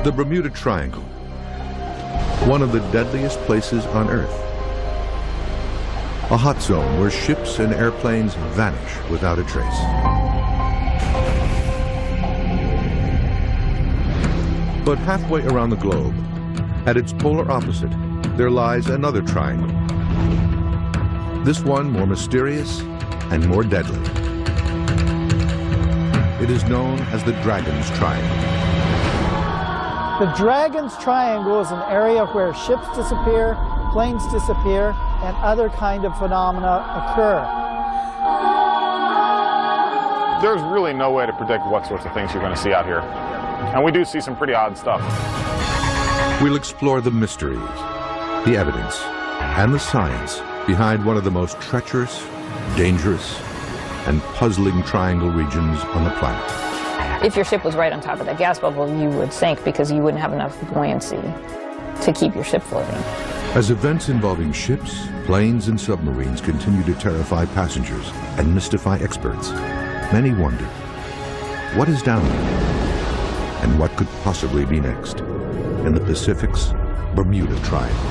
The Bermuda Triangle, one of the deadliest places on Earth. A hot zone where ships and airplanes vanish without a trace. But halfway around the globe, at its polar opposite, there lies another triangle. This one more mysterious and more deadly. It is known as the Dragon's Triangle. The Dragon's Triangle is an area where ships disappear, planes disappear, and other kind of phenomena occur. There's really no way to predict what sorts of things you're going to see out here. And we do see some pretty odd stuff. We'll explore the mysteries, the evidence, and the science behind one of the most treacherous, dangerous, and puzzling triangle regions on the planet. If your ship was right on top of that gas bubble, you would sink because you wouldn't have enough buoyancy to keep your ship floating. As events involving ships, planes, and submarines continue to terrify passengers and mystify experts, many wonder, what is down there? And what could possibly be next in the Pacific's Bermuda Triangle?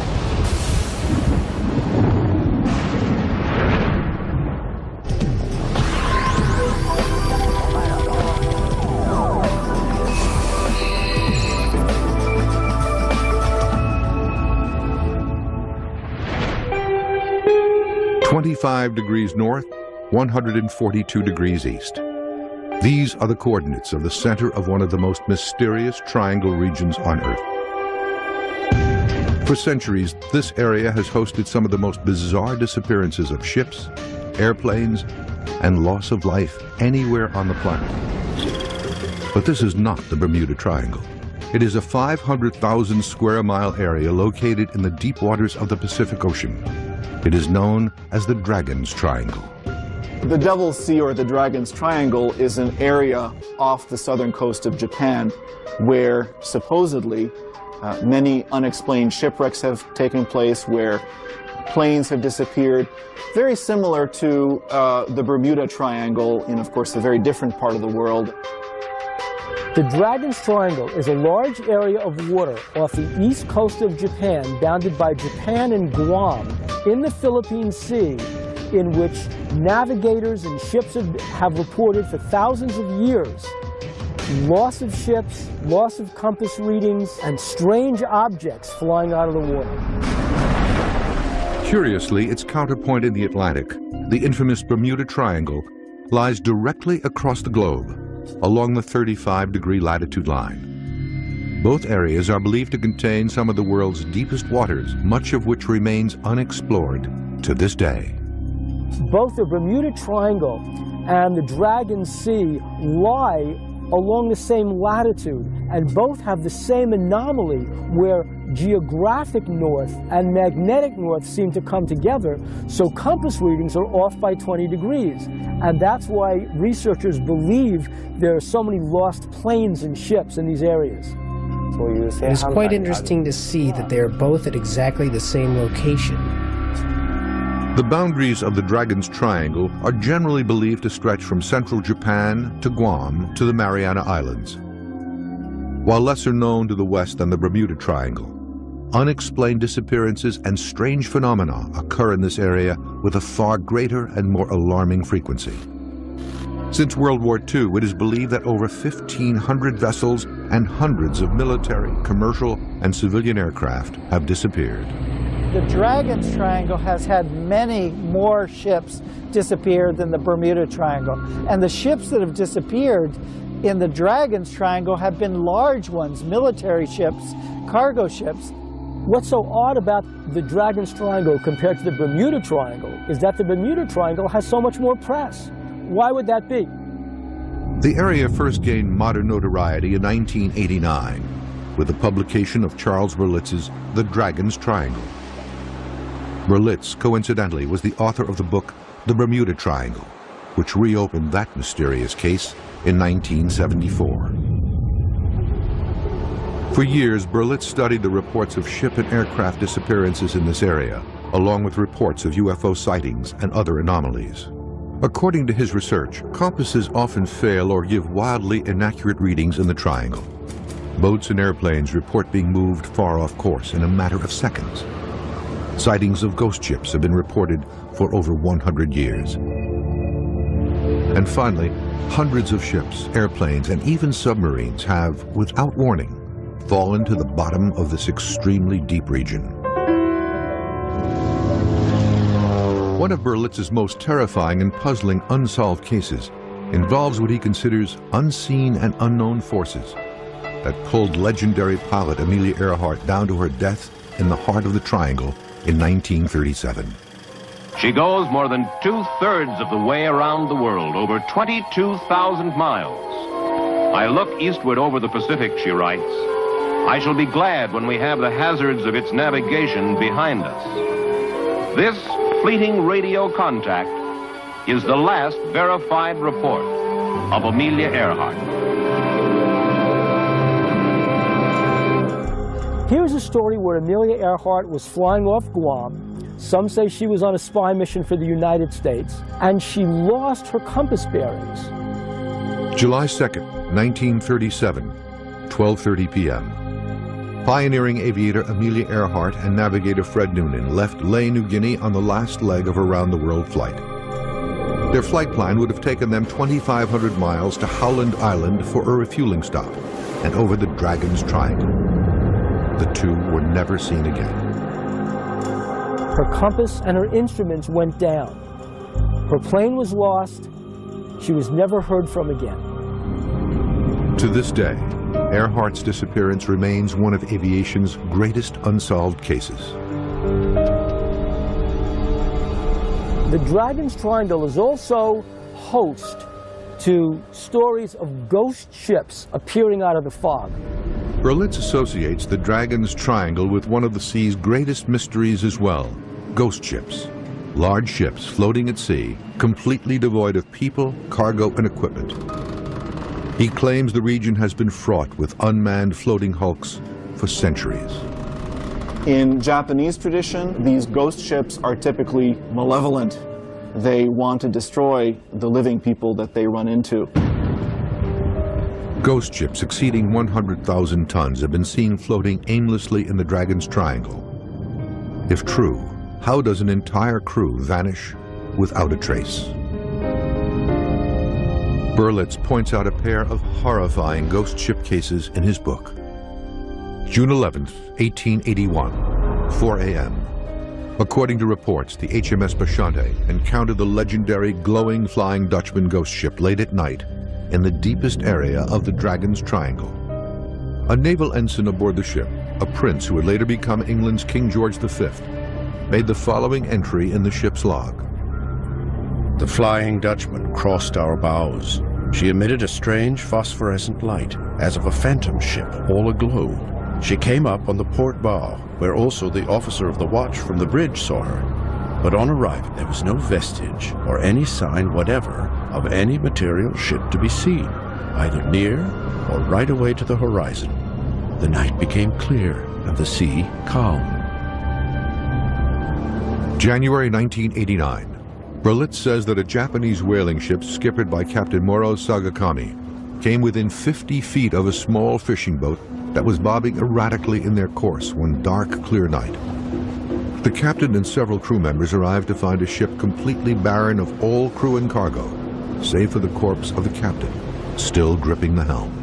"25 degrees north, 142 degrees east. These are the coordinates of the center of one of the most mysterious triangle regions on Earth. For centuries, this area has hosted some of the most bizarre disappearances of ships, airplanes, and loss of life anywhere on the planet. But this is not the Bermuda Triangle. It is a 500,000 square mile area located in the deep waters of the Pacific Ocean. It is known as the Dragon's Triangle. The Devil's Sea, or the Dragon's Triangle, is an area off the southern coast of Japan where supposedly many unexplained shipwrecks have taken place, where planes have disappeared, very similar to the Bermuda Triangle in, of course, a very different part of the world. The Dragon's Triangle is a large area of water off the east coast of Japan, bounded by Japan and Guam, in the Philippine Sea, in which navigators and ships have reported for thousands of years loss of ships, loss of compass readings, and strange objects flying out of the water. Curiously, its counterpoint in the Atlantic, the infamous Bermuda Triangle, lies directly across the globe, along the 35-degree latitude line. Both areas are believed to contain some of the world's deepest waters, much of which remains unexplored to this day. Both the Bermuda Triangle and the Dragon's Sea lie along the same latitude, and both have the same anomaly where geographic north and magnetic north seem to come together, so compass readings are off by 20 degrees. And that's why researchers believe there are so many lost planes and ships in these areas. It is quite interesting to see that they are both at exactly the same location. The boundaries of the Dragon's Triangle are generally believed to stretch from central Japan to Guam to the Mariana Islands. While lesser known to the west than the Bermuda Triangle, unexplained disappearances and strange phenomena occur in this area with a far greater and more alarming frequency. Since World War II, it is believed that over 1,500 vessels and hundreds of military, commercial, and civilian aircraft have disappeared. The Dragon's Triangle has had many more ships disappear than the Bermuda Triangle. And the ships that have disappeared in the Dragon's Triangle have been large ones, military ships, cargo ships. What's so odd about the Dragon's Triangle compared to the Bermuda Triangle is that the Bermuda Triangle has so much more press. Why would that be? The area first gained modern notoriety in 1989 with the publication of Charles Berlitz's The Dragon's Triangle. Berlitz, coincidentally, was the author of the book The Bermuda Triangle, which reopened that mysterious case in 1974. For years, Berlitz studied the reports of ship and aircraft disappearances in this area, along with reports of UFO sightings and other anomalies. According to his research, compasses often fail or give wildly inaccurate readings in the triangle. Boats and airplanes report being moved far off course in a matter of seconds. Sightings of ghost ships have been reported for over 100 years. And finally, hundreds of ships, airplanes, and even submarines have, without warning, fallen to the bottom of this extremely deep region. One of Berlitz's most terrifying and puzzling unsolved cases involves what he considers unseen and unknown forces that pulled legendary pilot Amelia Earhart down to her death in the heart of the Triangle in 1937. She goes more than 2/3 of the way around the world, over 22,000 miles. I look eastward over the Pacific, she writes. I shall be glad when we have the hazards of its navigation behind us. This fleeting radio contact is the last verified report of Amelia Earhart. Here's a story where Amelia Earhart was flying off Guam. Some say she was on a spy mission for the United States, and she lost her compass bearings. July 2nd, 1937, 12:30 p.m. Pioneering aviator Amelia Earhart and navigator Fred Noonan left Lae, New Guinea on the last leg of a round-the-world flight. Their flight plan would have taken them 2,500 miles to Howland Island for a refueling stop and over the Dragon's Triangle. The two were never seen again. Her compass and her instruments went down. Her plane was lost. She was never heard from again. To this day, Earhart's disappearance remains one of aviation's greatest unsolved cases. The Dragon's Triangle is also host to stories of ghost ships appearing out of the fog. Berlitz associates the Dragon's Triangle with one of the sea's greatest mysteries as well, ghost ships. Large ships floating at sea, completely devoid of people, cargo, and equipment. He claims the region has been fraught with unmanned floating hulks for centuries. In Japanese tradition, these ghost ships are typically malevolent. They want to destroy the living people that they run into. Ghost ships exceeding 100,000 tons have been seen floating aimlessly in the Dragon's Triangle. If true, how does an entire crew vanish without a trace? Berlitz points out a pair of horrifying ghost ship cases in his book. June 11th, 1881, 4 a.m. According to reports, the HMS Bashante encountered the legendary glowing Flying Dutchman ghost ship late at night in the deepest area of the Dragon's Triangle. A naval ensign aboard the ship, a prince who would later become England's King George V, made the following entry in the ship's log. The Flying Dutchman crossed our bows. She emitted a strange phosphorescent light, as of a phantom ship, all aglow. She came up on the port bow, where also the officer of the watch from the bridge saw her. But on arrival, there was no vestige or any sign whatever of any material ship to be seen, either near or right away to the horizon. The night became clear and the sea calm. January 1989. Berlitz says that a Japanese whaling ship skippered by Captain Moro Sagakami came within 50 feet of a small fishing boat that was bobbing erratically in their course one dark, clear night. The captain and several crew members arrived to find a ship completely barren of all crew and cargo, save for the corpse of the captain, still gripping the helm.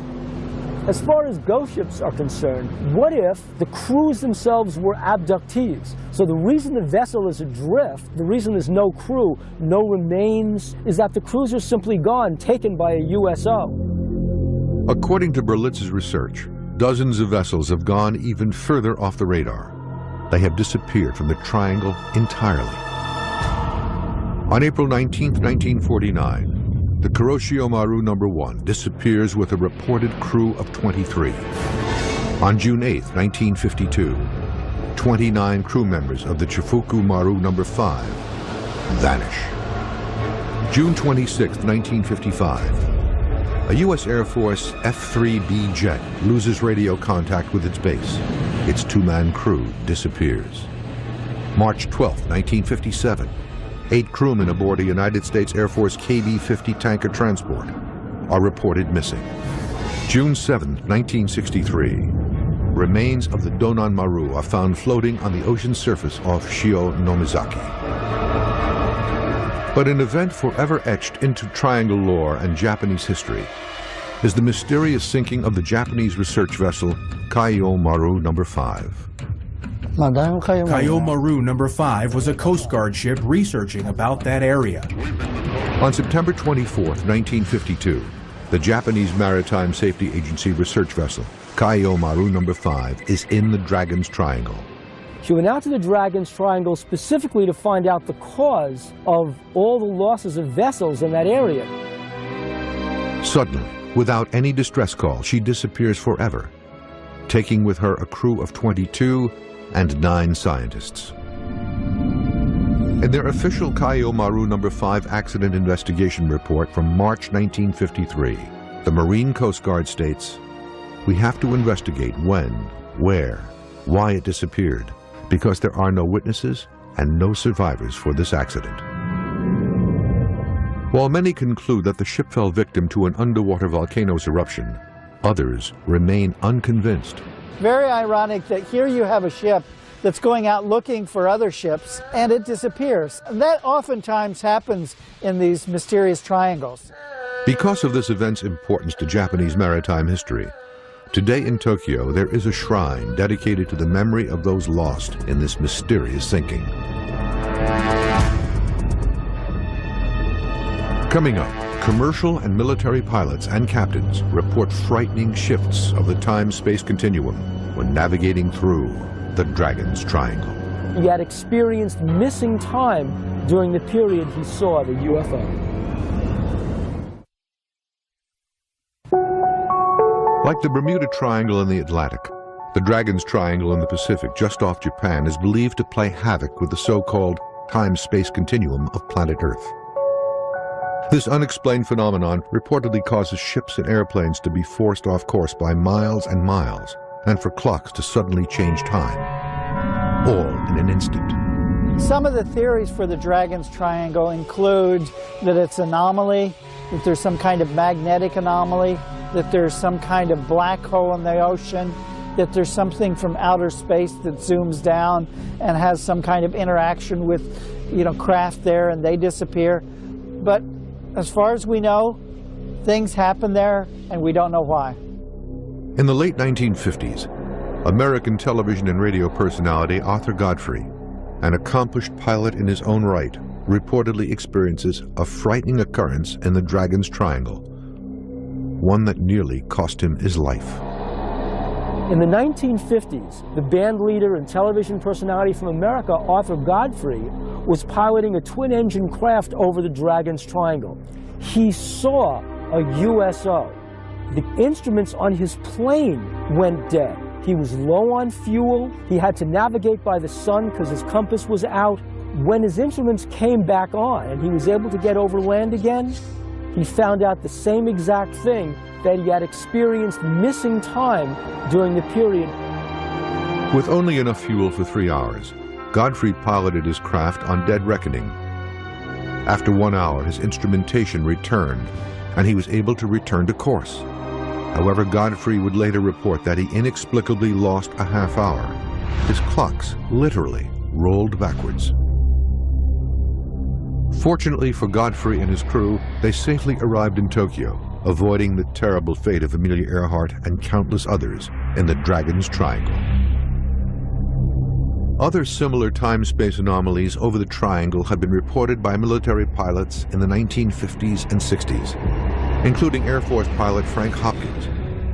As far as ghost ships are concerned, what if the crews themselves were abductees? So the reason the vessel is adrift, the reason there's no crew, no remains, is that the crews are simply gone, taken by a USO. According to Berlitz's research, dozens of vessels have gone even further off the radar. They have disappeared from the Triangle entirely. On April 19, 1949, the Kuroshio Maru No. 1 disappears with a reported crew of 23. On June 8, 1952, 29 crew members of the Chifuku Maru No. 5 vanish. June 26, 1955, a U.S. Air Force F-3B jet loses radio contact with its base. Its two-man crew disappears. March 12, 1957, 8 crewmen aboard a United States Air Force KB-50 tanker transport are reported missing. June 7, 1963. Remains of the Donan Maru are found floating on the ocean surface off Shio Nomizaki. But an event forever etched into triangle lore and Japanese history is the mysterious sinking of the Japanese research vessel Kaiyo Maru No. 5. Kaiyo Maru No. 5 was a Coast Guard ship researching about that area. On September 24, 1952, the Japanese Maritime Safety Agency research vessel Kaiyo Maru No. 5 is in the Dragon's Triangle. She went out to the Dragon's Triangle specifically to find out the cause of all the losses of vessels in that area. Suddenly, without any distress call, she disappears forever, taking with her a crew of 22 and 9 scientists. In their official Kaiyo Maru No. 5 accident investigation report from March 1953, the Marine Coast Guard states, "We have to investigate when, where, why it disappeared, because there are no witnesses and no survivors for this accident." While many conclude that the ship fell victim to an underwater volcano's eruption, others remain unconvinced. Very ironic that here you have a ship that's going out looking for other ships and it disappears. And that oftentimes happens in these mysterious triangles. Because of this event's importance to Japanese maritime history, today in Tokyo there is a shrine dedicated to the memory of those lost in this mysterious sinking. Coming up, commercial and military pilots and captains report frightening shifts of the time-space continuum when navigating through the Dragon's Triangle. He had experienced missing time during the period he saw the UFO. Like the Bermuda Triangle in the Atlantic, the Dragon's Triangle in the Pacific just off Japan is believed to play havoc with the so-called time-space continuum of planet Earth. This unexplained phenomenon reportedly causes ships and airplanes to be forced off course by miles and miles, and for clocks to suddenly change time, all in an instant. Some of the theories for the Dragon's Triangle include that it's an anomaly, that there's some kind of magnetic anomaly, that there's some kind of black hole in the ocean, that there's something from outer space that zooms down and has some kind of interaction with, craft there and they disappear. But as far as we know, things happen there and we don't know why. In the late 1950s, American television and radio personality Arthur Godfrey, an accomplished pilot in his own right, reportedly experiences a frightening occurrence in the Dragon's Triangle, one that nearly cost him his life. In the 1950s, the band leader and television personality from America, Arthur Godfrey, was piloting a twin-engine craft over the Dragon's Triangle. He saw a USO. The instruments on his plane went dead. He was low on fuel. He had to navigate by the sun because his compass was out. When his instruments came back on and he was able to get over land again, he found out the same exact thing, that he had experienced missing time during the period. With only enough fuel for 3 hours, Godfrey piloted his craft on dead reckoning. After 1 hour, his instrumentation returned, and he was able to return to course. However, Godfrey would later report that he inexplicably lost a half hour. His clocks literally rolled backwards. Fortunately for Godfrey and his crew, they safely arrived in Tokyo, avoiding the terrible fate of Amelia Earhart and countless others in the Dragon's Triangle. Other similar time-space anomalies over the Triangle have been reported by military pilots in the 1950s and 60s, including Air Force pilot Frank Hopkins,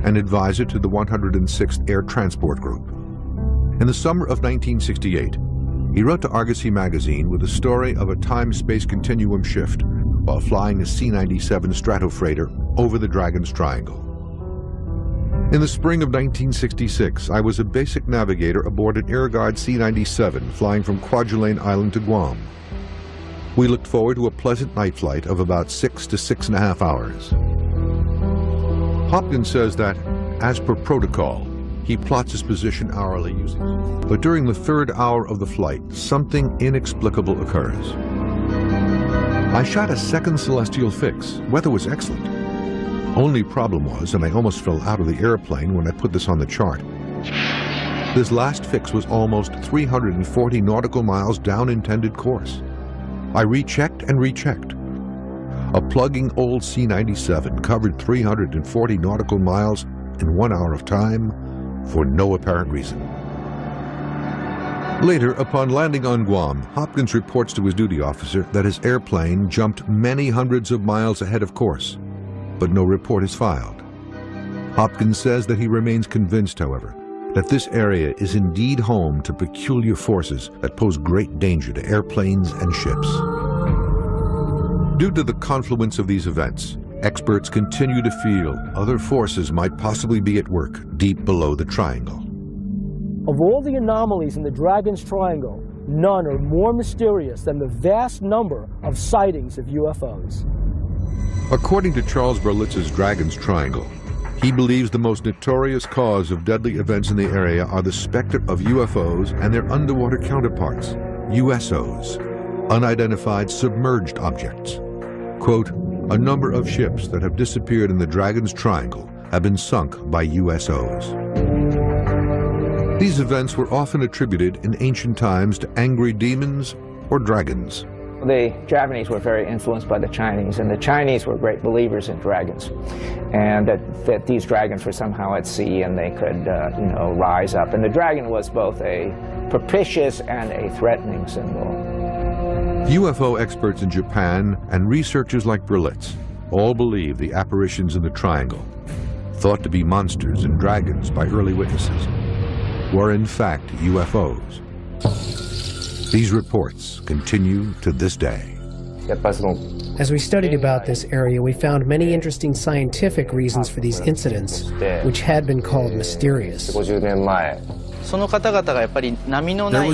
an advisor to the 106th Air Transport Group. In the summer of 1968, he wrote to Argosy magazine with a story of a time-space continuum shift while flying a C-97 Stratofreighter over the Dragon's Triangle. In the spring of 1966, I was a basic navigator aboard an Air Guard C-97 flying from Kwajalein Island to Guam. We looked forward to a pleasant night flight of about 6 to 6.5 hours. Hopkins says that, as per protocol, he plots his position hourly using. But during the 3rd hour of the flight, something inexplicable occurs. I shot a second celestial fix. Weather was excellent. Only problem was, and I almost fell out of the airplane when I put this on the chart, this last fix was almost 340 nautical miles down intended course. I rechecked and rechecked. A plugging old C-97 covered 340 nautical miles in 1 hour of time for no apparent reason. Later, upon landing on Guam, Hopkins reports to his duty officer that his airplane jumped many hundreds of miles ahead of course, but no report is filed. Hopkins says that he remains convinced, however, that this area is indeed home to peculiar forces that pose great danger to airplanes and ships. Due to the confluence of these events, experts continue to feel other forces might possibly be at work deep below the triangle. Of all the anomalies in the Dragon's Triangle, none are more mysterious than the vast number of sightings of UFOs. According to Charles Berlitz's Dragon's Triangle, he believes the most notorious cause of deadly events in the area are the specter of UFOs and their underwater counterparts, USOs, unidentified submerged objects. Quote, a number of ships that have disappeared in the Dragon's Triangle have been sunk by USOs. These events were often attributed in ancient times to angry demons or dragons. The Japanese were very influenced by the Chinese, and the Chinese were great believers in dragons, and that these dragons were somehow at sea and they could, rise up. And the dragon was both a propitious and a threatening symbol. UFO experts in Japan and researchers like Berlitz all believe the apparitions in the triangle, thought to be monsters and dragons by early witnesses, were in fact UFOs. These reports continue to this day. As we studied about this area, we found many interesting scientific reasons for these incidents, which had been called mysterious. There was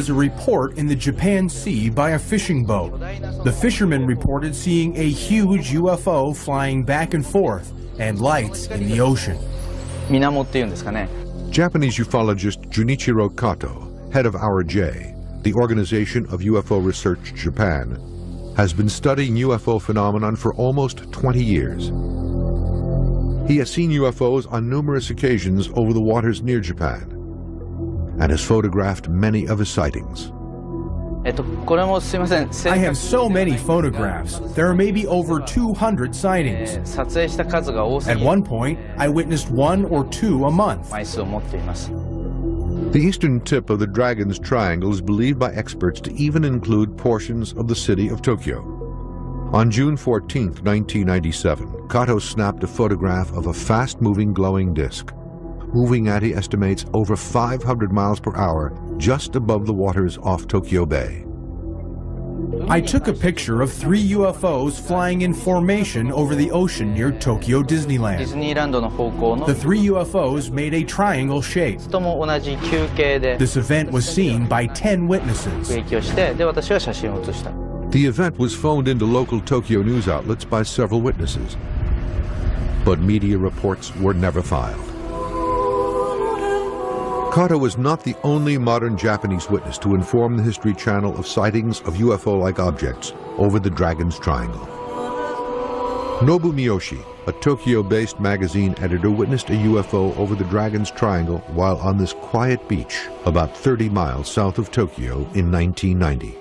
a report in the Japan Sea by a fishing boat. The fishermen reported seeing a huge UFO flying back and forth and lights in the ocean. Japanese ufologist Junichiro Kato, head of Our J, the Organization of UFO Research Japan, has been studying UFO phenomenon for almost 20 years. He has seen UFOs on numerous occasions over the waters near Japan and has photographed many of his sightings. I have so many photographs. There are maybe over 200 sightings. At one point, I witnessed 1 or 2 a month. The eastern tip of the Dragon's Triangle is believed by experts to even include portions of the city of Tokyo. On June 14, 1997, Kato snapped a photograph of a fast-moving glowing disk, moving at, he estimates, over 500 miles per hour just above the waters off Tokyo Bay. I took a picture of 3 UFOs flying in formation over the ocean near Tokyo Disneyland. The 3 UFOs made a triangle shape. This event was seen by 10 witnesses. The event was phoned into local Tokyo news outlets by several witnesses, but media reports were never filed. Kato was not the only modern Japanese witness to inform the History Channel of sightings of UFO-like objects over the Dragon's Triangle. Nobu Miyoshi, a Tokyo-based magazine editor, witnessed a UFO over the Dragon's Triangle while on this quiet beach about 30 miles south of Tokyo in 1990.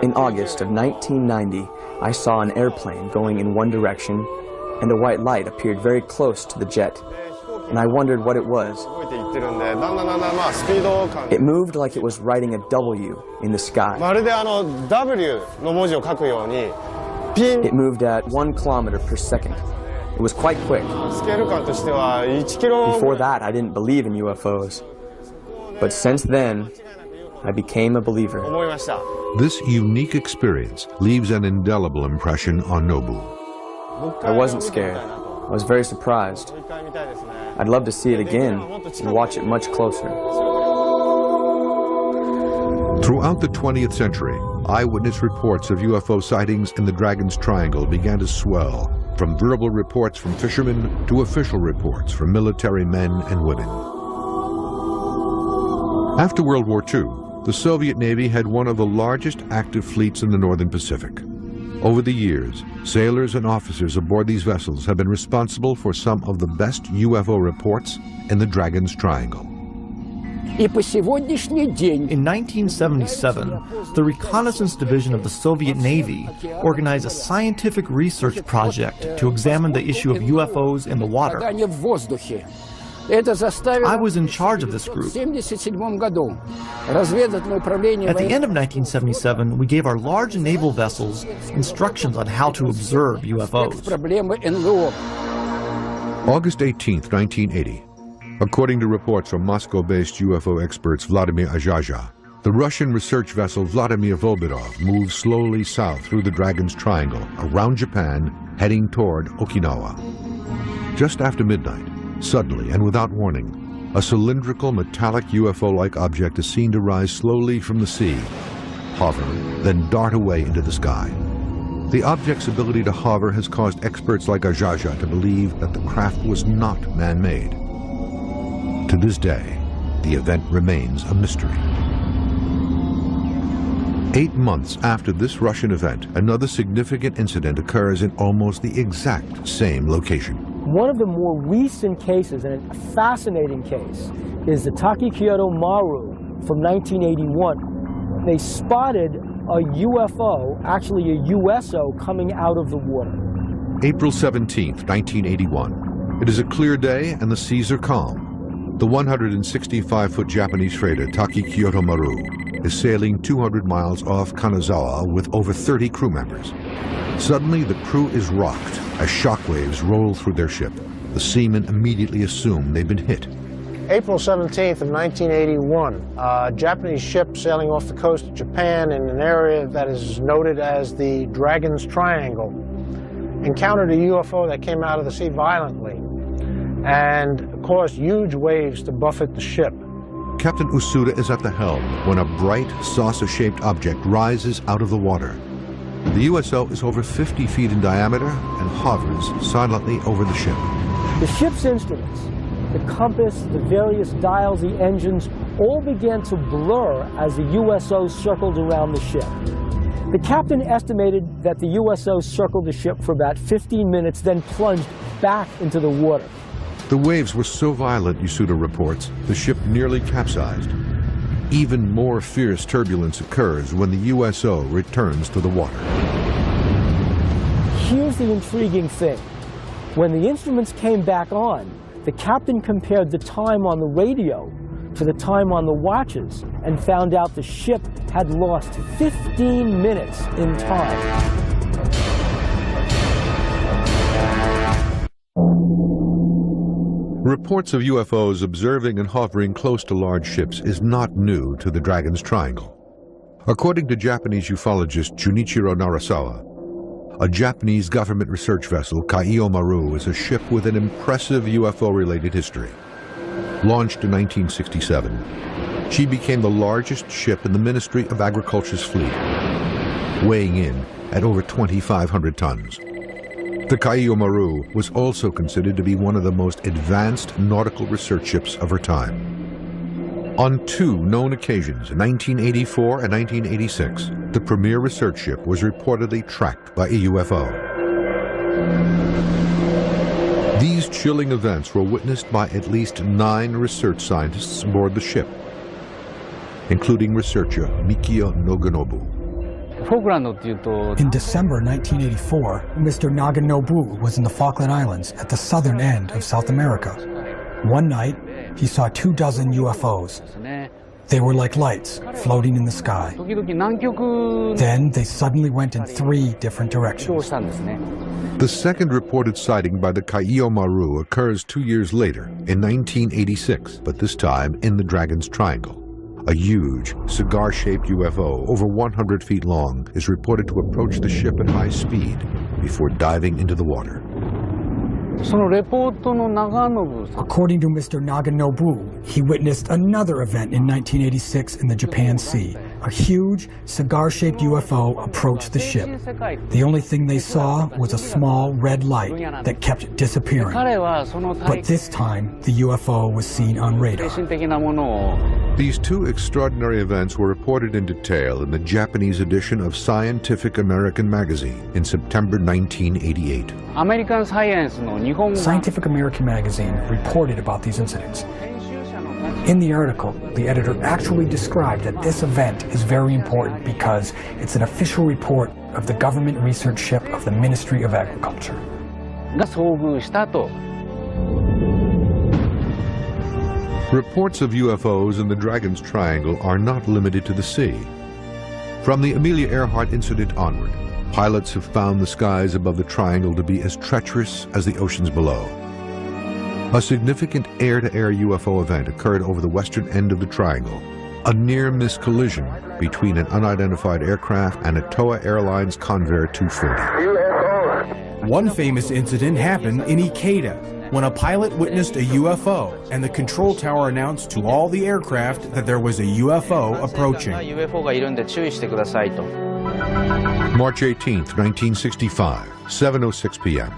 In August of 1990, I saw an airplane going in one direction, and a white light appeared very close to the jet, and I wondered what it was. It moved like it was writing a W in the sky. It moved at 1 kilometer per second. It was quite quick. Before that, I didn't believe in UFOs. But since then, I became a believer. This unique experience leaves an indelible impression on Nobu. I wasn't scared. I was very surprised. I'd love to see it again and watch it much closer. Throughout the 20th century, eyewitness reports of UFO sightings in the Dragon's Triangle began to swell, from verbal reports from fishermen to official reports from military men and women. After World War II, the Soviet Navy had one of the largest active fleets in the Northern Pacific. Over the years, sailors and officers aboard these vessels have been responsible for some of the best UFO reports in the Dragon's Triangle. In 1977, the Reconnaissance Division of the Soviet Navy organized a scientific research project to examine the issue of UFOs in the water. I was in charge of this group. At the end of 1977, we gave our large naval vessels instructions on how to observe UFOs. August 18, 1980. According to reports from Moscow-based UFO experts Vladimir Ajaja, the Russian research vessel Vladimir Volbirov moved slowly south through the Dragon's Triangle, around Japan, heading toward Okinawa. Just after midnight, suddenly and without warning, a cylindrical metallic UFO-like object is seen to rise slowly from the sea, hover, then dart away into the sky. The object's ability to hover has caused experts like Ajaja to believe that the craft was not man-made. To this day, the event remains a mystery. 8 months after this Russian event, another significant incident occurs in almost the exact same location. One of the more recent cases, and a fascinating case, is the Takikyoto Maru from 1981. They spotted a UFO, actually a USO, coming out of the water. April 17, 1981. It is a clear day and the seas are calm. The 165-foot Japanese freighter Takikyoto Maru is sailing 200 miles off Kanazawa with over 30 crew members. Suddenly, the crew is rocked as shockwaves roll through their ship. The seamen immediately assume they've been hit. April 17th of 1981, a Japanese ship sailing off the coast of Japan in an area that is noted as the Dragon's Triangle encountered a UFO that came out of the sea violently and caused huge waves to buffet the ship. Captain Usuda is at the helm when a bright, saucer-shaped object rises out of the water. The USO is over 50 feet in diameter and hovers silently over the ship. The ship's instruments, the compass, the various dials, the engines, all began to blur as the USO circled around the ship. The captain estimated that the USO circled the ship for about 15 minutes, then plunged back into the water. The waves were so violent, Usuda reports, the ship nearly capsized. Even more fierce turbulence occurs when the USO returns to the water. Here's the intriguing thing. When the instruments came back on, the captain compared the time on the radio to the time on the watches and found out the ship had lost 15 minutes in time. Reports of UFOs observing and hovering close to large ships is not new to the Dragon's Triangle. According to Japanese ufologist Junichiro Narasawa, a Japanese government research vessel, Kaiyo Maru, is a ship with an impressive UFO-related history. Launched in 1967, she became the largest ship in the Ministry of Agriculture's fleet, weighing in at over 2,500 tons. The Kaiyo Maru was also considered to be one of the most advanced nautical research ships of her time. On 2 known occasions, 1984 and 1986, the premier research ship was reportedly tracked by a UFO. These chilling events were witnessed by at least 9 research scientists aboard the ship, including researcher Mikio Noganobu. In December 1984, Mr. Naganobu was in the Falkland Islands at the southern end of South America. One night, he saw 24 UFOs. They were like lights floating in the sky. Then they suddenly went in 3 different directions. The second reported sighting by the Kaiyo Maru occurs 2 years later, in 1986, but this time in the Dragon's Triangle. A huge, cigar-shaped UFO, over 100 feet long, is reported to approach the ship at high speed before diving into the water. According to Mr. Naganobu, he witnessed another event in 1986 in the Japan Sea. a huge, cigar-shaped UFO approached the ship. The only thing they saw was a small red light that kept disappearing. But this time, the UFO was seen on radar. These two extraordinary events were reported in detail in the Japanese edition of Scientific American magazine in September 1988. Scientific American magazine reported about these incidents. In the article, the editor actually described that this event is very important because it's an official report of the government research ship of the Ministry of Agriculture. Reports of UFOs in the Dragon's Triangle are not limited to the sea. From the Amelia Earhart incident onward, pilots have found the skies above the triangle to be as treacherous as the oceans below. A significant air-to-air UFO event occurred over the western end of the triangle, a near-miss collision between an unidentified aircraft and a Toa Airlines Convair 240. One famous incident happened in Ikeda, when a pilot witnessed a UFO and the control tower announced to all the aircraft that there was a UFO approaching. March 18, 1965, 7:06 p.m.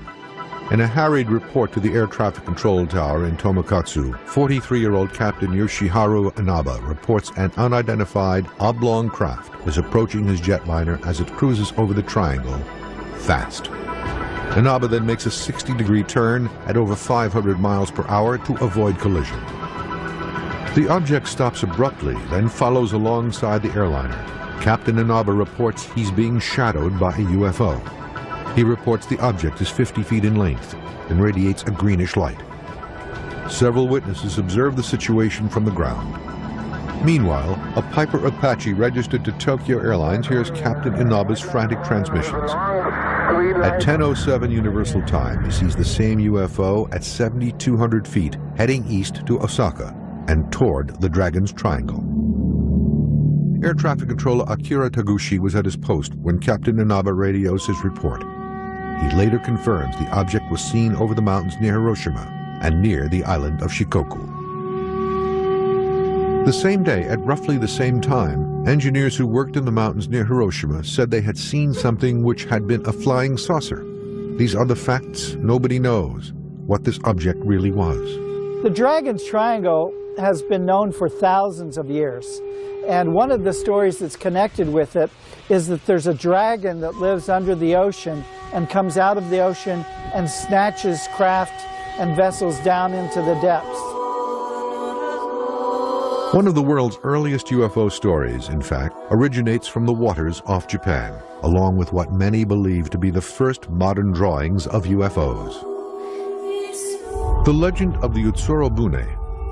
In a harried report to the air traffic control tower in Tomakatsu, 43-year-old Captain Yoshiharu Inaba reports an unidentified oblong craft is approaching his jetliner as it cruises over the triangle, fast. Inaba then makes a 60-degree turn at over 500 miles per hour to avoid collision. The object stops abruptly, then follows alongside the airliner. Captain Inaba reports he's being shadowed by a UFO. He reports the object is 50 feet in length and radiates a greenish light. Several witnesses observe the situation from the ground. Meanwhile, a Piper Apache registered to Tokyo Airlines hears Captain Inaba's frantic transmissions. At 10:07 Universal Time, he sees the same UFO at 7,200 feet heading east to Osaka and toward the Dragon's Triangle. Air traffic controller Akira Taguchi was at his post when Captain Inaba radios his report. He later confirms the object was seen over the mountains near Hiroshima and near the island of Shikoku. The same day, at roughly the same time, engineers who worked in the mountains near Hiroshima said they had seen something which had been a flying saucer. These are the facts. Nobody knows what this object really was. The Dragon's Triangle has been known for thousands of years. And one of the stories that's connected with it is that there's a dragon that lives under the ocean and comes out of the ocean and snatches craft and vessels down into the depths. One of the world's earliest UFO stories, in fact, originates from the waters off Japan, along with what many believe to be the first modern drawings of UFOs. The legend of the Utsuro Bune,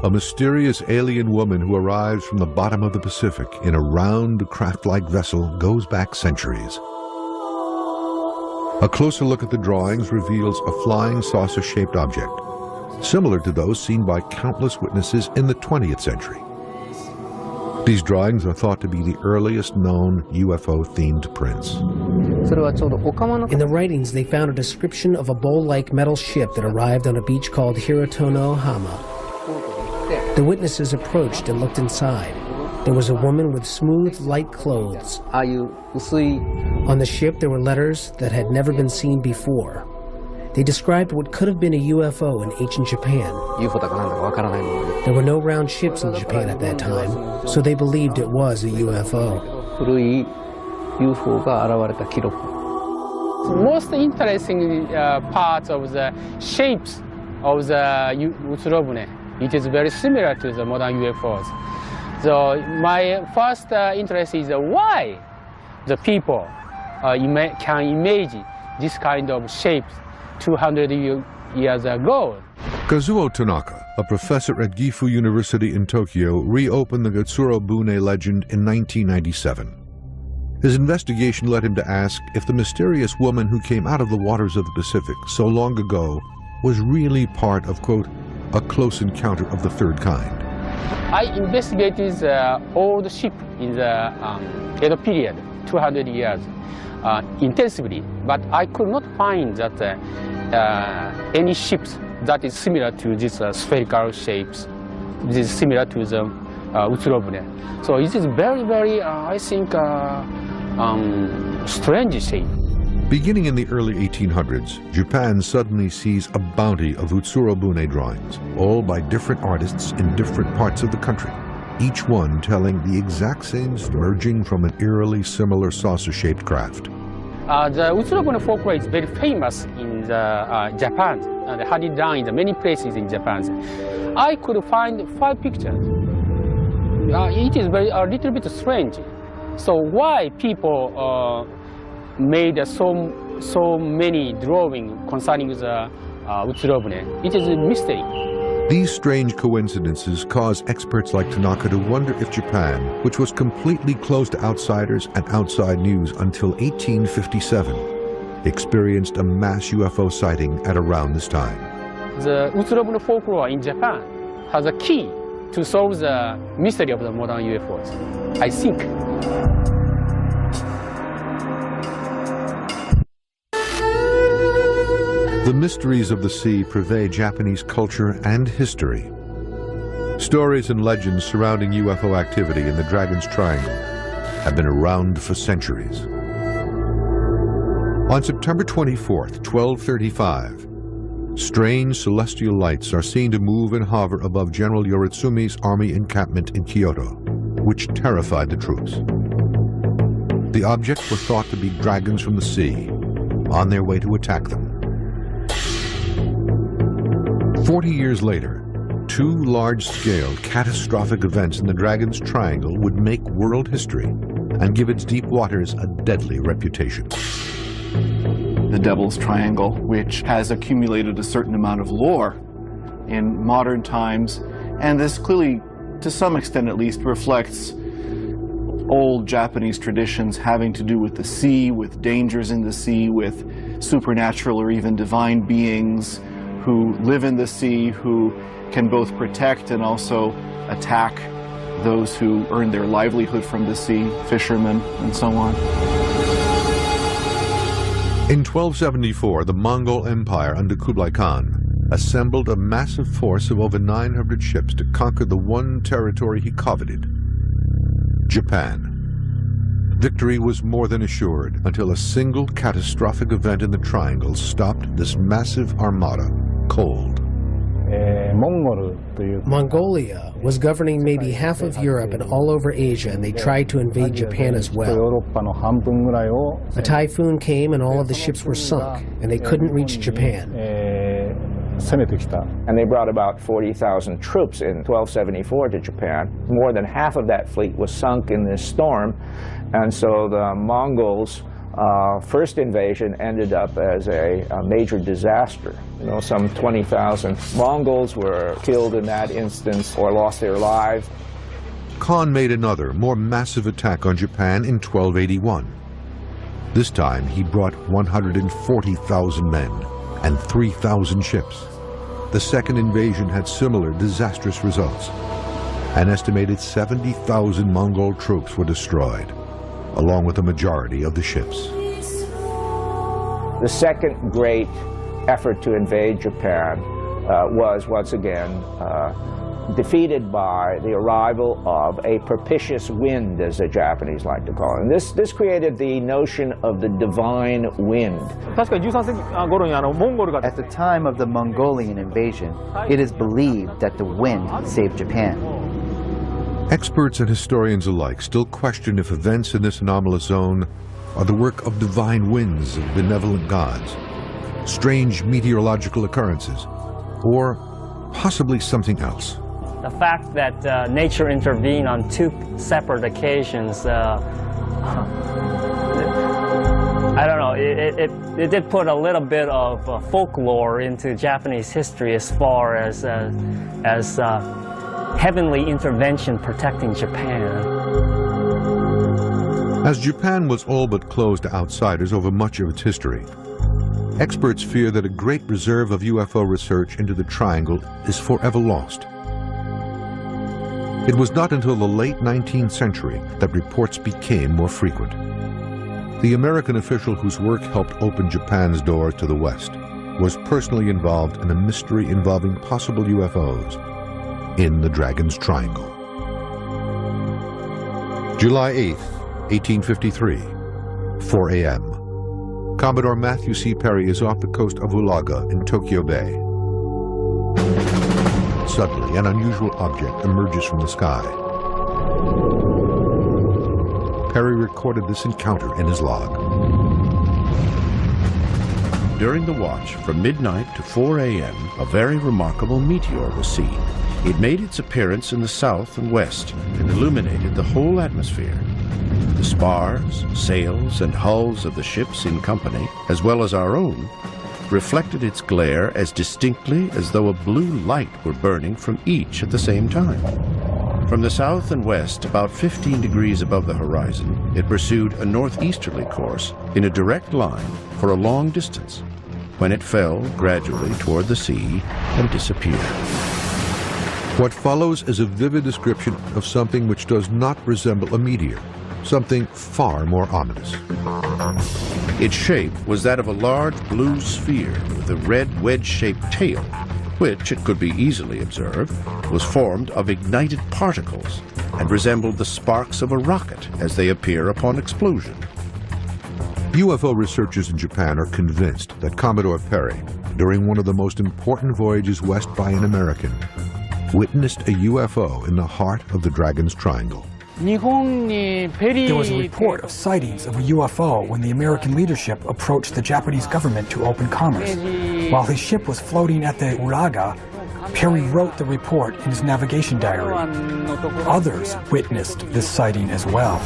a mysterious alien woman who arrives from the bottom of the Pacific in a round, craft-like vessel, goes back centuries. A closer look at the drawings reveals a flying saucer-shaped object, similar to those seen by countless witnesses in the 20th century. These drawings are thought to be the earliest known UFO-themed prints. In the writings, they found a description of a bowl-like metal ship that arrived on a beach called Hirotono-hama. The witnesses approached and looked inside. There was a woman with smooth, light clothes. On the ship, there were letters that had never been seen before. They described what could have been a UFO in ancient Japan. There were no round ships in Japan at that time, so they believed it was a UFO. Most interesting parts of the shapes of the Utsuro Bune. It is very similar to the modern UFOs. So my first interest is why the people can imagine this kind of shapes 200 years ago. Kazuo Tanaka, a professor at Gifu University in Tokyo, reopened the Utsuro Bune legend in 1997. His investigation led him to ask if the mysterious woman who came out of the waters of the Pacific so long ago was really part of, quote, a close encounter of the third kind. I investigated the old ship in the Edo period, 200 years, intensively, but I could not find that any ships that is similar to these spherical shapes. This is similar to the Utsurobune. So it is very, very, I think, strange shape. Beginning in the early 1800s, Japan suddenly sees a bounty of Utsurobune drawings, all by different artists in different parts of the country, each one telling the exact same story, emerging from an eerily similar saucer-shaped craft. The Utsurobune folklore is very famous in Japan. They had it done in many places in Japan. I could find 5 pictures. It is a little bit strange. So why people made so many drawings concerning the Utsurobune? It is a mystery. These strange coincidences cause experts like Tanaka to wonder if Japan, which was completely closed to outsiders and outside news until 1857, experienced a mass UFO sighting at around this time. The Utsurobune folklore in Japan has a key to solve the mystery of the modern UFOs, I think. The mysteries of the sea pervade Japanese culture and history. Stories and legends surrounding UFO activity in the Dragon's Triangle have been around for centuries. On September 24th, 1235, strange celestial lights are seen to move and hover above General Yoritsumi's army encampment in Kyoto, which terrified the troops. The objects were thought to be dragons from the sea, on their way to attack them. 40 years later, 2 large-scale catastrophic events in the Dragon's Triangle would make world history and give its deep waters a deadly reputation. The Devil's Triangle, which has accumulated a certain amount of lore in modern times, and this clearly, to some extent at least, reflects old Japanese traditions having to do with the sea, with dangers in the sea, with supernatural or even divine beings who live in the sea, who can both protect and also attack those who earn their livelihood from the sea, fishermen and so on. In 1274, the Mongol Empire under Kublai Khan assembled a massive force of over 900 ships to conquer the one territory he coveted, Japan. Victory was more than assured until a single catastrophic event in the Triangle stopped this massive armada cold. Mongolia was governing maybe half of Europe and all over Asia, and they tried to invade Japan as well. A typhoon came and all of the ships were sunk, and they couldn't reach Japan. And they brought about 40,000 troops in 1274 to Japan. More than half of that fleet was sunk in this storm, and so the Mongols' first invasion ended up as a major disaster. You know, some 20,000 Mongols were killed in that instance or lost their lives. Khan made another, more massive attack on Japan in 1281. This time he brought 140,000 men and 3,000 ships. The second invasion had similar disastrous results. An estimated 70,000 Mongol troops were destroyed, along with the majority of the ships. The second great effort to invade Japan was once again defeated by the arrival of a propitious wind, as the Japanese like to call it. And this created the notion of the divine wind. At the time of the Mongolian invasion, it is believed that the wind saved Japan. Experts and historians alike still question if events in this anomalous zone are the work of divine winds of benevolent gods, strange meteorological occurrences, or possibly something else. The fact that nature intervened on 2 separate occasions, I don't know, it did put a little bit of folklore into Japanese history as far as heavenly intervention protecting Japan. As Japan was all but closed to outsiders over much of its history, experts fear that a great reserve of UFO research into the Triangle is forever lost. It was not until the late 19th century that reports became more frequent. The American official whose work helped open Japan's doors to the West was personally involved in a mystery involving possible UFOs in the Dragon's Triangle. July 8th, 1853, 4 a.m. Commodore Matthew C. Perry is off the coast of Ulaga in Tokyo Bay. Suddenly, an unusual object emerges from the sky. Perry recorded this encounter in his log. During the watch, from midnight to 4 a.m., a very remarkable meteor was seen. It made its appearance in the south and west and illuminated the whole atmosphere. The spars, sails, and hulls of the ships in company, as well as our own, reflected its glare as distinctly as though a blue light were burning from each at the same time. From the south and west, about 15 degrees above the horizon, it pursued a northeasterly course in a direct line for a long distance, when it fell gradually toward the sea and disappeared. What follows is a vivid description of something which does not resemble a meteor, something far more ominous. Its shape was that of a large blue sphere with a red wedge-shaped tail, which, it could be easily observed, was formed of ignited particles and resembled the sparks of a rocket as they appear upon explosion. UFO researchers in Japan are convinced that Commodore Perry, during one of the most important voyages west by an American, witnessed a UFO in the heart of the Dragon's Triangle. There was a report of sightings of a UFO when the American leadership approached the Japanese government to open commerce. While his ship was floating at the Uraga, Perry wrote the report in his navigation diary. Others witnessed this sighting as well.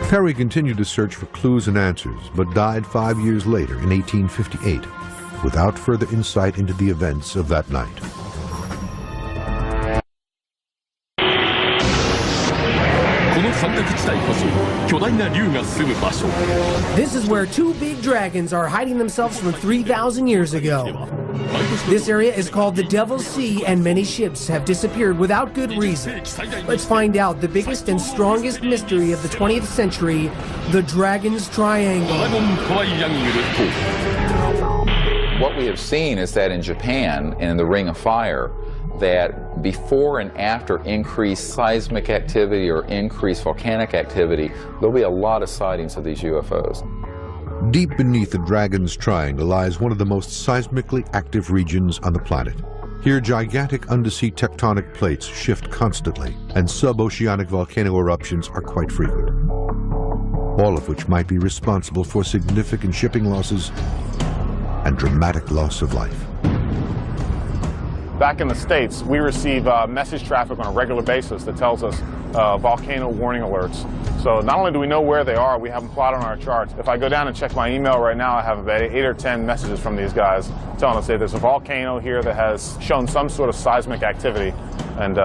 Perry continued to search for clues and answers, but died 5 years later in 1858, without further insight into the events of that night. This is where two big dragons are hiding themselves from 3,000 years ago. This area is called the Devil's Sea, and many ships have disappeared without good reason. Let's find out the biggest and strongest mystery of the 20th century, the Dragon's Triangle. What we have seen is that in Japan and in the Ring of Fire, that before and after increased seismic activity or increased volcanic activity, there'll be a lot of sightings of these UFOs. Deep beneath the Dragon's Triangle lies one of the most seismically active regions on the planet. Here, gigantic undersea tectonic plates shift constantly, and sub-oceanic volcano eruptions are quite frequent, all of which might be responsible for significant shipping losses and dramatic loss of life. Back in the States, we receive message traffic on a regular basis that tells us volcano warning alerts. So not only do we know where they are, we have them plotted on our charts. If I go down and check my email right now, I have about 8 or 10 messages from these guys telling us that there's a volcano here that has shown some sort of seismic activity, and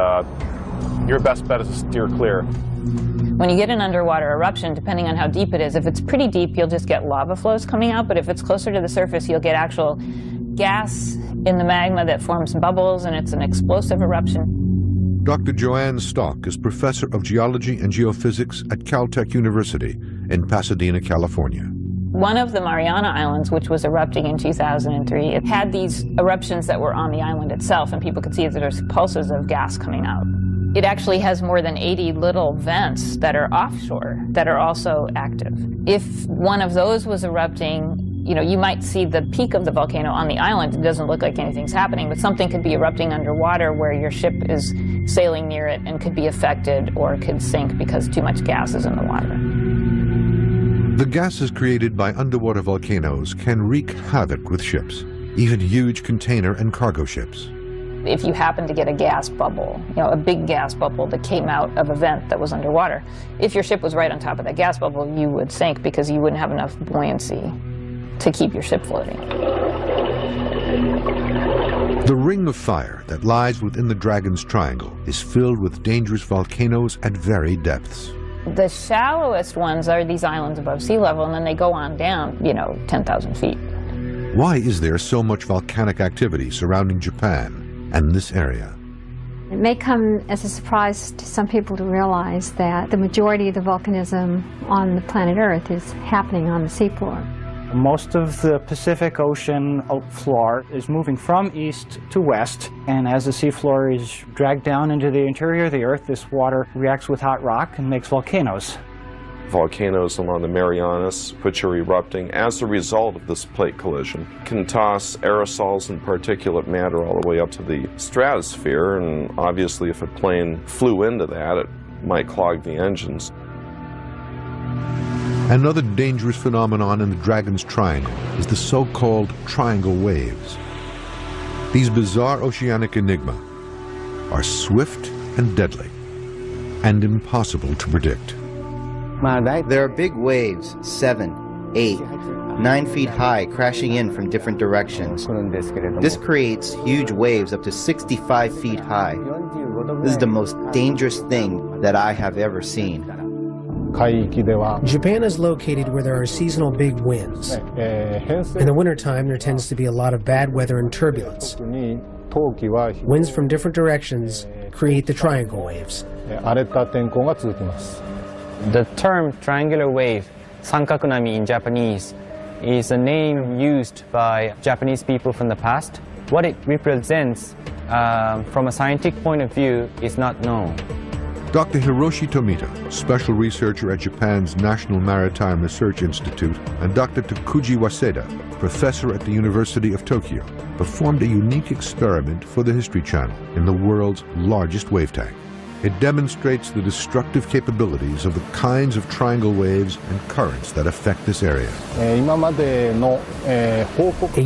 your best bet is to steer clear. When you get an underwater eruption, depending on how deep it is, if it's pretty deep, you'll just get lava flows coming out, but if it's closer to the surface, you'll get actual gas in the magma that forms bubbles, and it's an explosive eruption. Dr. Joanne Stock is professor of geology and geophysics at Caltech University in Pasadena, California. One of the Mariana Islands, which was erupting in 2003, it had these eruptions that were on the island itself, and people could see that there's pulses of gas coming out. It actually has more than 80 little vents that are offshore that are also active. If one of those was erupting, you know, you might see the peak of the volcano on the island. It doesn't look like anything's happening, but something could be erupting underwater where your ship is sailing near it and could be affected or could sink because too much gas is in the water. The gases created by underwater volcanoes can wreak havoc with ships, even huge container and cargo ships. If you happen to get a gas bubble, you know, a big gas bubble that came out of a vent that was underwater, if your ship was right on top of that gas bubble, you would sink because you wouldn't have enough buoyancy to keep your ship floating. The Ring of Fire that lies within the Dragon's Triangle is filled with dangerous volcanoes at varied depths. The shallowest ones are these islands above sea level, and then they go on down, you know, 10,000 feet. Why is there so much volcanic activity surrounding Japan and this area? It may come as a surprise to some people to realize that the majority of the volcanism on the planet Earth is happening on the seafloor. Most of the Pacific Ocean floor is moving from east to west, and as the seafloor is dragged down into the interior of the Earth, this water reacts with hot rock and makes volcanoes. Volcanoes along the Marianas, which are erupting as a result of this plate collision, can toss aerosols and particulate matter all the way up to the stratosphere, and obviously if a plane flew into that, it might clog the engines. Another dangerous phenomenon in the Dragon's Triangle is the so-called triangle waves. These bizarre oceanic enigma are swift and deadly, and impossible to predict. There are big waves, 7, 8, 9 feet high, crashing in from different directions. This creates huge waves up to 65 feet high. This is the most dangerous thing that I have ever seen. Japan is located where there are seasonal big winds. In the wintertime, there tends to be a lot of bad weather and turbulence. Winds from different directions create the triangle waves. The term triangular wave, sankakunami in Japanese, is a name used by Japanese people from the past. What it represents from a scientific point of view is not known. Dr. Hiroshi Tomita, special researcher at Japan's National Maritime Research Institute, and Dr. Takuji Waseda, professor at the University of Tokyo, performed a unique experiment for the History Channel in the world's largest wave tank. It demonstrates the destructive capabilities of the kinds of triangle waves and currents that affect this area. A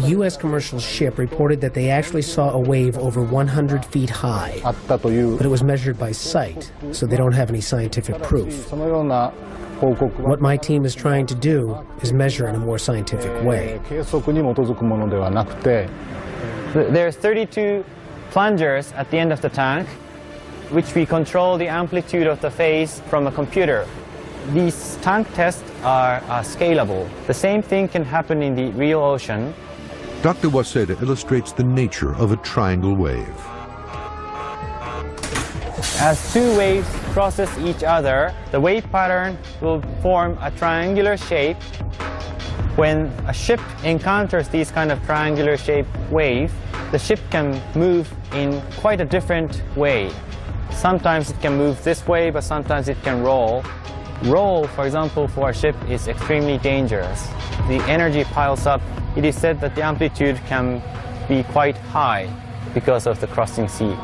U.S. commercial ship reported that they actually saw a wave over 100 feet high, but it was measured by sight, so they don't have any scientific proof. What my team is trying to do is measure in a more scientific way. There's 32 plungers at the end of the tank, which we control the amplitude of the phase from a computer. These tank tests are scalable. The same thing can happen in the real ocean. Dr. Waseda illustrates the nature of a triangle wave. As two waves crosses each other, the wave pattern will form a triangular shape. When a ship encounters these kind of triangular shaped wave, the ship can move in quite a different way. Sometimes it can move this way, but sometimes it can roll. Roll, for example, for a ship is extremely dangerous. The energy piles up. It is said that the amplitude can be quite high because of the crossing sea.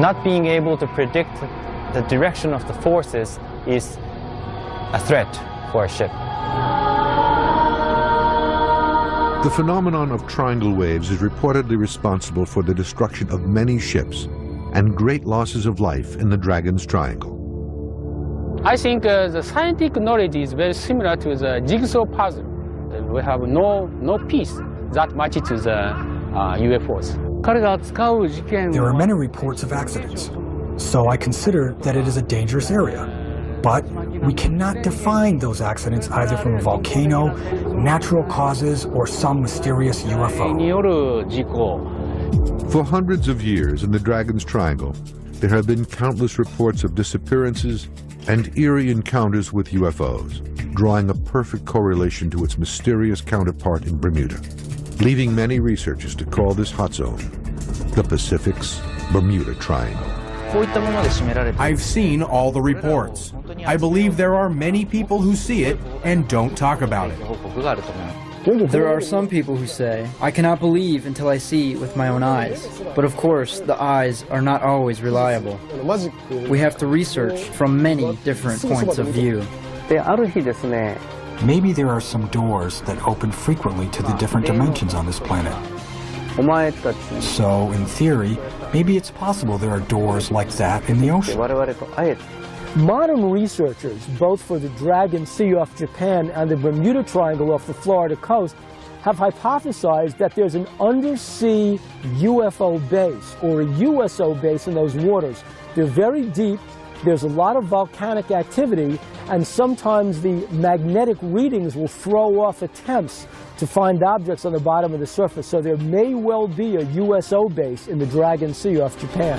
Not being able to predict the direction of the forces is a threat for a ship. The phenomenon of triangle waves is reportedly responsible for the destruction of many ships and great losses of life in the Dragon's Triangle. I think the scientific knowledge is very similar to the jigsaw puzzle. We have no piece that matches the UFOs. There are many reports of accidents, so I consider that it is a dangerous area. But we cannot define those accidents either from a volcano, natural causes, or some mysterious UFO. For hundreds of years in the Dragon's Triangle, there have been countless reports of disappearances and eerie encounters with UFOs, drawing a perfect correlation to its mysterious counterpart in Bermuda, leaving many researchers to call this hot zone the Pacific's Bermuda Triangle. I've seen all the reports. I believe there are many people who see it and don't talk about it. There are some people who say, I cannot believe until I see with my own eyes. But of course, the eyes are not always reliable. We have to research from many different points of view. Maybe there are some doors that open frequently to the different dimensions on this planet. So, in theory, maybe it's possible there are doors like that in the ocean. Modern researchers, both for the Dragon Sea off Japan and the Bermuda Triangle off the Florida coast, have hypothesized that there's an undersea UFO base or a USO base in those waters. They're very deep, there's a lot of volcanic activity, and sometimes the magnetic readings will throw off attempts to find objects on the bottom of the surface. So there may well be a USO base in the Dragon Sea off Japan.